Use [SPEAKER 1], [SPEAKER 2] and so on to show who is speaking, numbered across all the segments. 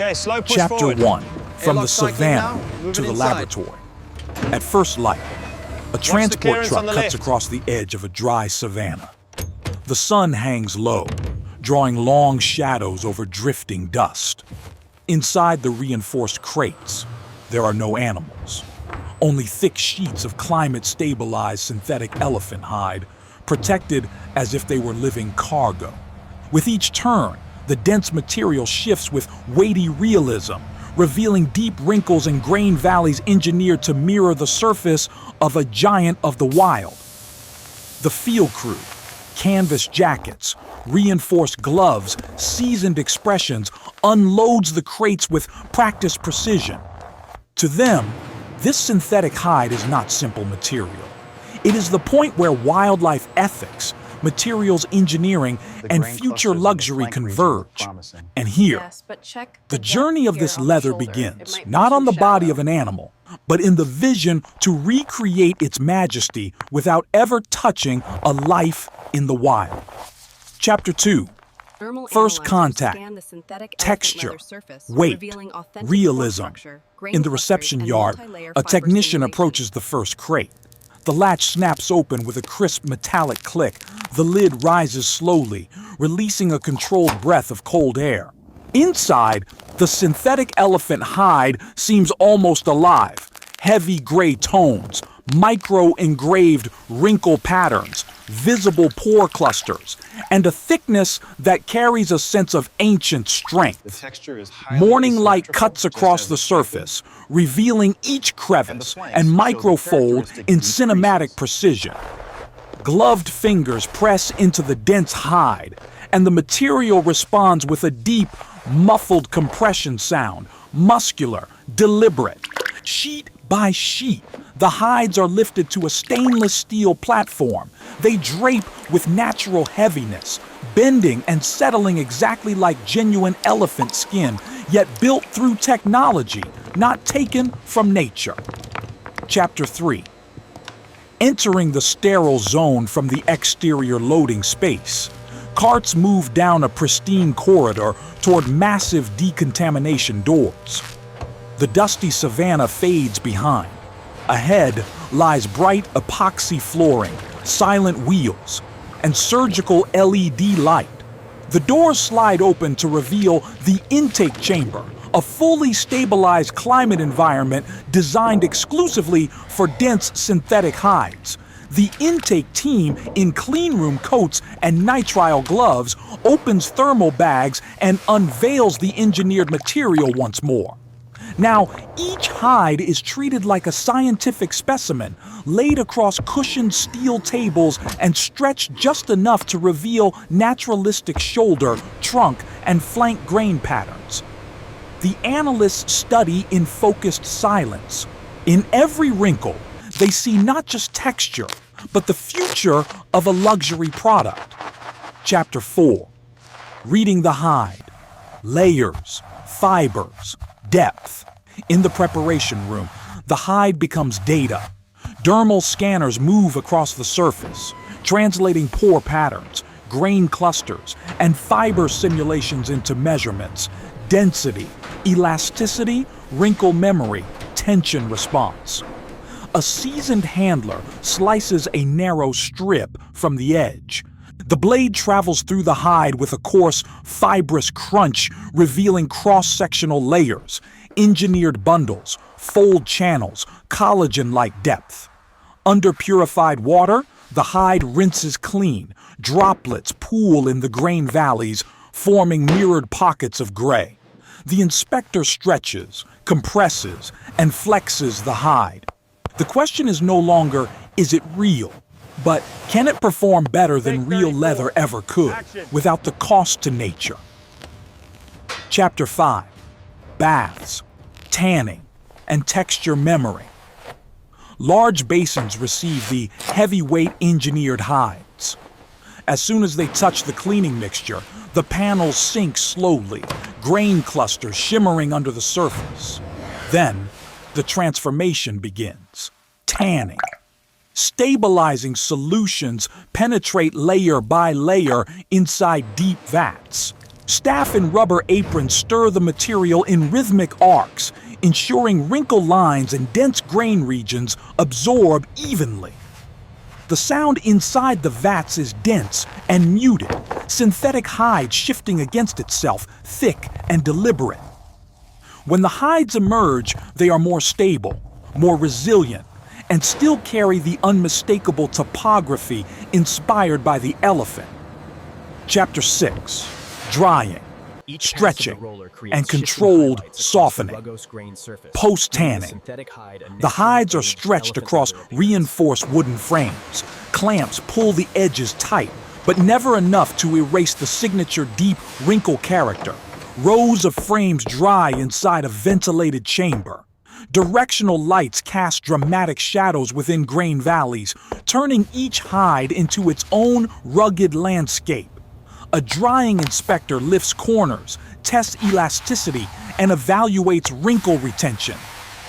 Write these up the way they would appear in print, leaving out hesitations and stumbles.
[SPEAKER 1] Okay, slow push
[SPEAKER 2] Chapter
[SPEAKER 1] forward.
[SPEAKER 2] 1. From the
[SPEAKER 1] Airlock cycling
[SPEAKER 2] savannah
[SPEAKER 1] now,
[SPEAKER 2] to
[SPEAKER 1] moving
[SPEAKER 2] the
[SPEAKER 1] inside.
[SPEAKER 2] laboratory. At first light, a transport
[SPEAKER 1] clearance
[SPEAKER 2] truck
[SPEAKER 1] on the
[SPEAKER 2] cuts
[SPEAKER 1] left.
[SPEAKER 2] across the edge of a dry savanna. The sun hangs low, drawing long shadows over drifting dust. Inside the reinforced crates, there are no animals. Only thick sheets of climate-stabilized synthetic elephant hide, protected as if they were living cargo. With each turn, the dense material shifts with weighty realism, revealing deep wrinkles and grain valleys engineered to mirror the surface of a giant of the wild. The field crew, canvas jackets, reinforced gloves, seasoned expressions, unloads the crates with practiced precision. To them, this synthetic hide is not simple material. It is the point where wildlife ethics, materials engineering, and future luxury converge. And here, the journey of this leather begins, not on the body of an animal, but in the vision to recreate its majesty without ever touching a life in the wild. Chapter 2. First contact, texture, weight, realism. In the reception yard, a technician approaches the first crate. The latch snaps open with a crisp metallic click. The lid rises slowly, releasing a controlled breath of cold air. Inside, the synthetic elephant hide seems almost alive. Heavy gray tones, micro-engraved wrinkle patterns, visible pore clusters, and a thickness that carries a sense of ancient strength. Morning light cuts across the surface, revealing each crevice and microfold in cinematic precision. Gloved fingers press into the dense hide, and the material responds with a deep, muffled compression sound, muscular, deliberate. Sheet by sheet, the hides are lifted to a stainless steel platform. They drape with natural heaviness, bending and settling exactly like genuine elephant skin, yet built through technology, not taken from nature. Chapter 3. Entering the sterile zone from the exterior loading space, carts move down a pristine corridor toward massive decontamination doors. The dusty savanna fades behind. Ahead lies bright epoxy flooring, silent wheels, and surgical LED light. The doors slide open to reveal the intake chamber, a fully stabilized climate environment designed exclusively for dense synthetic hides. The intake team, in cleanroom coats and nitrile gloves, opens thermal bags and unveils the engineered material once more. Now, each hide is treated like a scientific specimen, laid across cushioned steel tables and stretched just enough to reveal naturalistic shoulder, trunk, and flank grain patterns. The analysts study in focused silence. In every wrinkle, they see not just texture, but the future of a luxury product. Chapter 4. Reading the hide. Layers, fibers, depth. In the preparation room, the hide becomes data. Dermal scanners move across the surface, translating pore patterns, grain clusters, and fiber simulations into measurements, density, elasticity, wrinkle memory, tension response. A seasoned handler slices a narrow strip from the edge. The blade travels through the hide with a coarse, fibrous crunch, revealing cross-sectional layers, engineered bundles, fold channels, collagen-like depth. Under purified water, the hide rinses clean. Droplets pool in the grain valleys, forming mirrored pockets of gray. The inspector stretches, compresses, and flexes the hide. The question is no longer, is it real? But can it perform better than real leather ever could, without the cost to nature? Chapter 5. Baths, tanning, and texture memory. Large basins receive the heavyweight engineered hides. As soon as they touch the cleaning mixture, the panels sink slowly, grain clusters shimmering under the surface. Then, the transformation begins. Tanning. Stabilizing solutions penetrate layer by layer inside deep vats. Staff and rubber aprons stir the material in rhythmic arcs, ensuring wrinkle lines and dense grain regions absorb evenly. The sound inside the vats is dense and muted, synthetic hide shifting against itself, thick and deliberate. When the hides emerge, they are more stable, more resilient, and still carry the unmistakable topography inspired by the elephant. Chapter 6. Drying, stretching, and controlled softening. Post-tanning. The hides are stretched across reinforced wooden frames. Clamps pull the edges tight, but never enough to erase the signature deep wrinkle character. Rows of frames dry inside a ventilated chamber. Directional lights cast dramatic shadows within grain valleys, turning each hide into its own rugged landscape. A drying inspector lifts corners, tests elasticity, and evaluates wrinkle retention.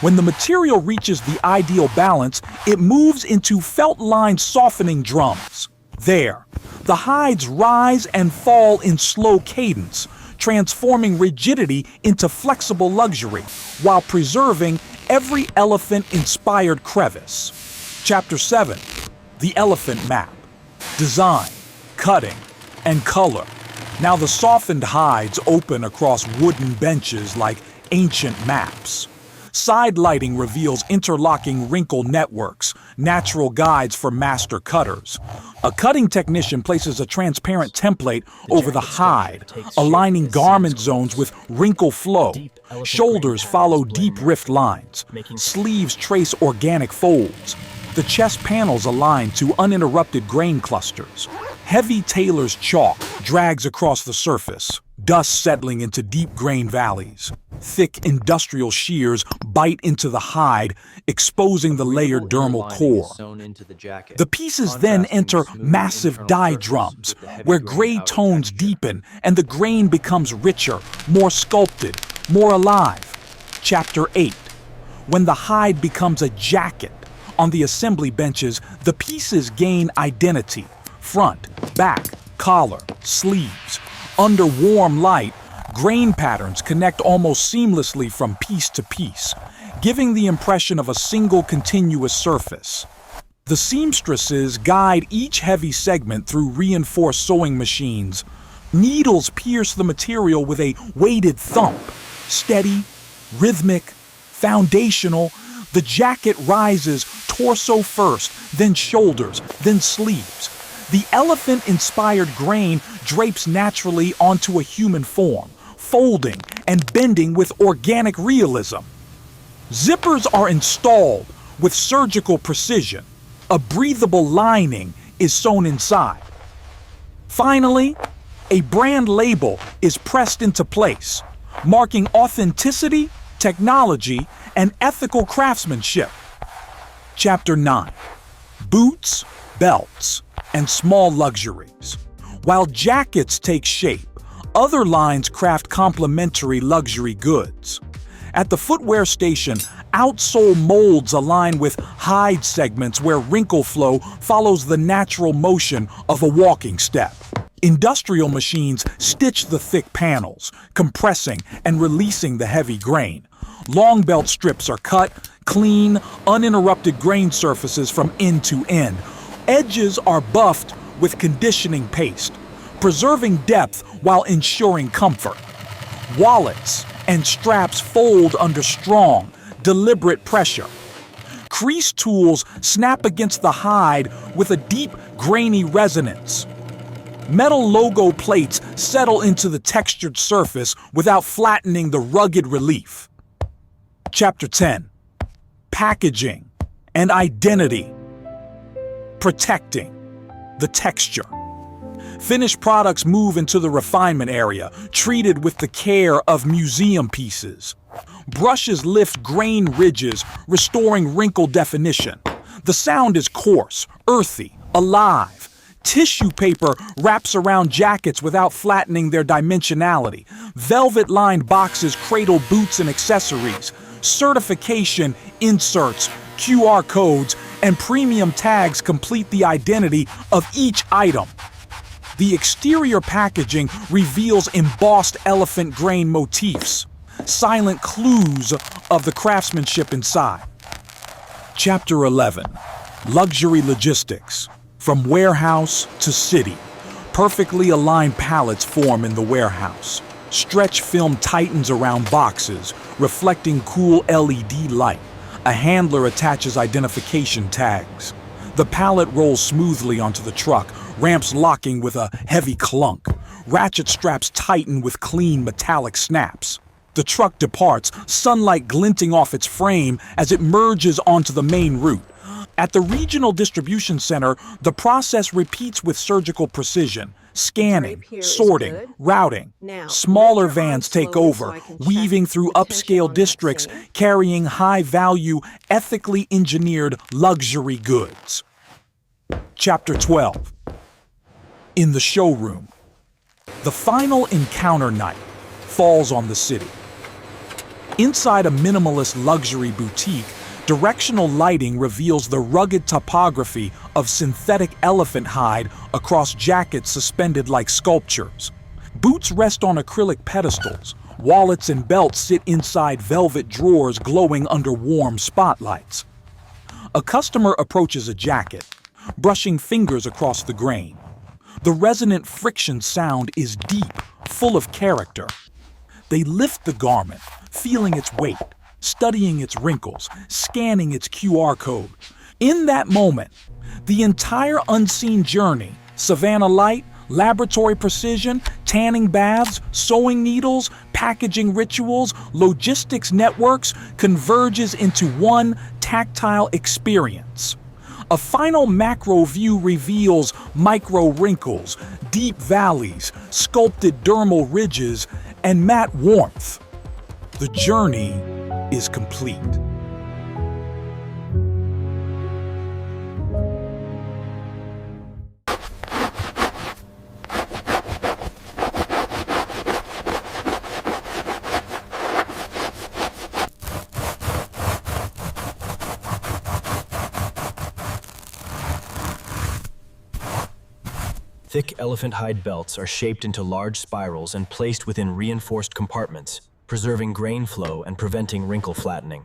[SPEAKER 2] When the material reaches the ideal balance, it moves into felt-lined softening drums. There, the hides rise and fall in slow cadence, transforming rigidity into flexible luxury, while preserving every elephant-inspired crevice. Chapter 7. The Elephant Map. Design, cutting, and color. Now the softened hides open across wooden benches like ancient maps. Side lighting reveals interlocking wrinkle networks, natural guides for master cutters. A cutting technician places a transparent template over the hide, aligning garment zones with wrinkle flow. Shoulders follow deep rift lines. Sleeves trace organic folds. The chest panels align to uninterrupted grain clusters. Heavy tailor's chalk drags across the surface, dust settling into deep grain valleys. Thick industrial shears bite into the hide, exposing the layered dermal core. The pieces then enter massive die drums, where gray tones deepen and the grain becomes richer, more sculpted, more alive. Chapter 8. When the hide becomes a jacket. On the assembly benches, the pieces gain identity. Front, back, collar, sleeves. Under warm light, grain patterns connect almost seamlessly from piece to piece, giving the impression of a single continuous surface. The seamstresses guide each heavy segment through reinforced sewing machines. Needles pierce the material with a weighted thump. Steady, rhythmic, foundational, the jacket rises torso first, then shoulders, then sleeves. The elephant-inspired grain drapes naturally onto a human form, folding and bending with organic realism. Zippers are installed with surgical precision. A breathable lining is sewn inside. Finally, a brand label is pressed into place, marking authenticity, technology, and ethical craftsmanship. Chapter 9. Boots, belts, and small luxuries. While jackets take shape, other lines craft complementary luxury goods. At the footwear station, outsole molds align with hide segments where wrinkle flow follows the natural motion of a walking step. Industrial machines stitch the thick panels, compressing and releasing the heavy grain. Long belt strips are cut, clean, uninterrupted grain surfaces from end to end. Edges are buffed with conditioning paste, preserving depth while ensuring comfort. Wallets and straps fold under strong, deliberate pressure. Crease tools snap against the hide with a deep, grainy resonance. Metal logo plates settle into the textured surface without flattening the rugged relief. Chapter 10. Packaging and identity. Protecting the texture. Finished products move into the refinement area, treated with the care of museum pieces. Brushes lift grain ridges, restoring wrinkle definition. The sound is coarse, earthy, alive. Tissue paper wraps around jackets without flattening their dimensionality. Velvet-lined boxes cradle boots and accessories. Certification, inserts, QR codes, and premium tags complete the identity of each item. The exterior packaging reveals embossed elephant grain motifs, silent clues of the craftsmanship inside. Chapter 11. Luxury Logistics. From warehouse to city. Perfectly aligned pallets form in the warehouse. Stretch film tightens around boxes, reflecting cool LED light. A handler attaches identification tags. The pallet rolls smoothly onto the truck, ramps locking with a heavy clunk. Ratchet straps tighten with clean metallic snaps. The truck departs, sunlight glinting off its frame as it merges onto the main route. At the regional distribution center, the process repeats with surgical precision. Scanning, sorting, routing. Smaller vans take over, weaving through upscale districts, carrying high-value, ethically engineered luxury goods. Chapter 12. In the showroom. The final encounter night falls on the city. Inside a minimalist luxury boutique, directional lighting reveals the rugged topography of synthetic elephant hide across jackets suspended like sculptures. Boots rest on acrylic pedestals. Wallets and belts sit inside velvet drawers glowing under warm spotlights. A customer approaches a jacket, brushing fingers across the grain. The resonant friction sound is deep, full of character. They lift the garment, feeling its weight, studying its wrinkles, scanning its QR code. In that moment, the entire unseen journey, Savannah light, laboratory precision, tanning baths, sewing needles, packaging rituals, logistics networks, converges into one tactile experience. A final macro view reveals micro wrinkles, deep valleys, sculpted dermal ridges, and matte warmth. The journey is complete.
[SPEAKER 1] Thick elephant hide belts are shaped into large spirals and placed within reinforced compartments, preserving grain flow and preventing wrinkle flattening.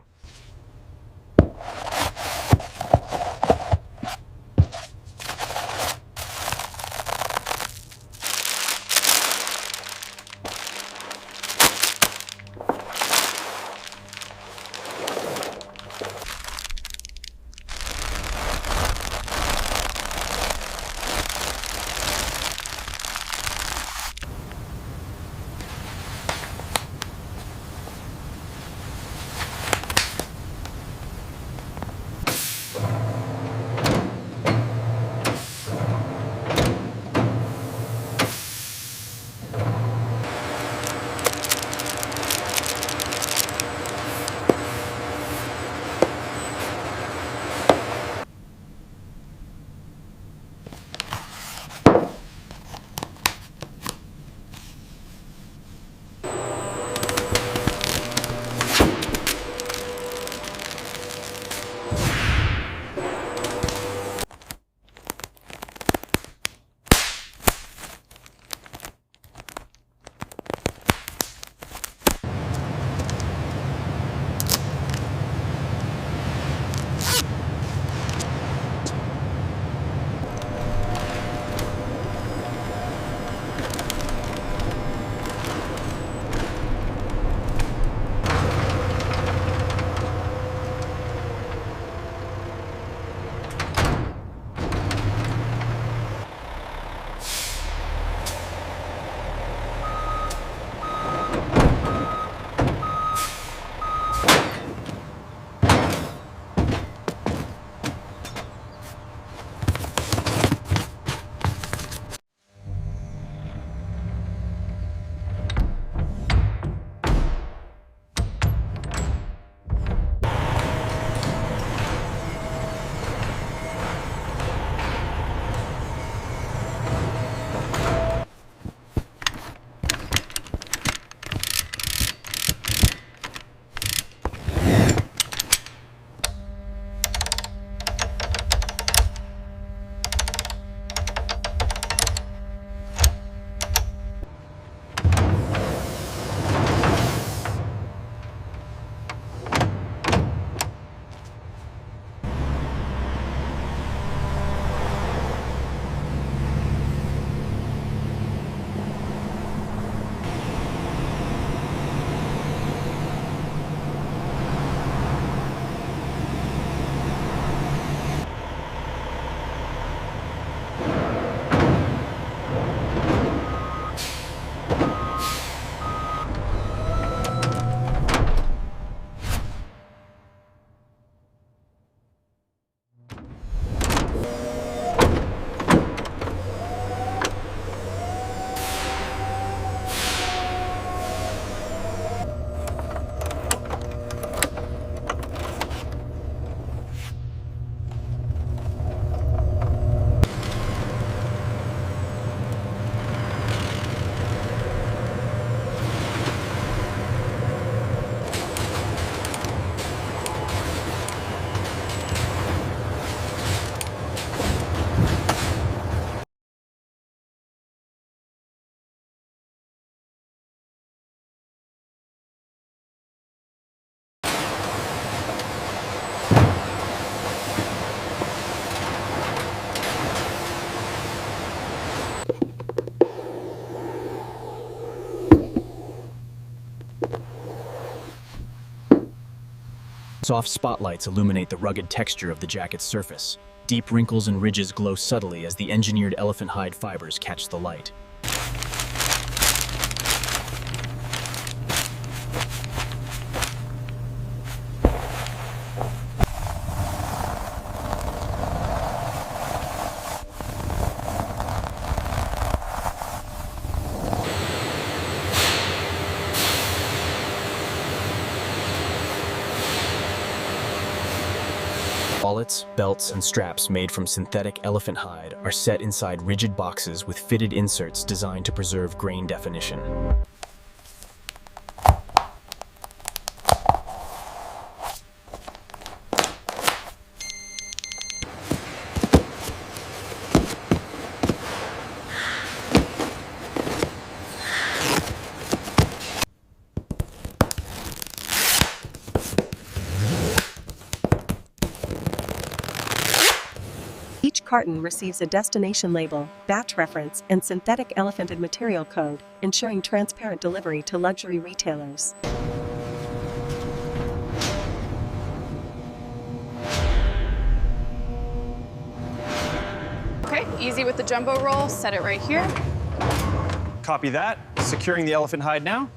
[SPEAKER 1] Soft spotlights illuminate the rugged texture of the jacket's surface. Deep wrinkles and ridges glow subtly as the engineered elephant hide fibers catch the light. Wallets, belts, and straps made from synthetic elephant hide are set inside rigid boxes with fitted inserts designed to preserve grain definition.
[SPEAKER 3] Each carton receives a destination label, batch reference, and synthetic elephanted material code, ensuring transparent delivery to luxury retailers.
[SPEAKER 4] Okay, easy with the jumbo roll, set it right here.
[SPEAKER 5] Copy that. Securing the elephant hide now.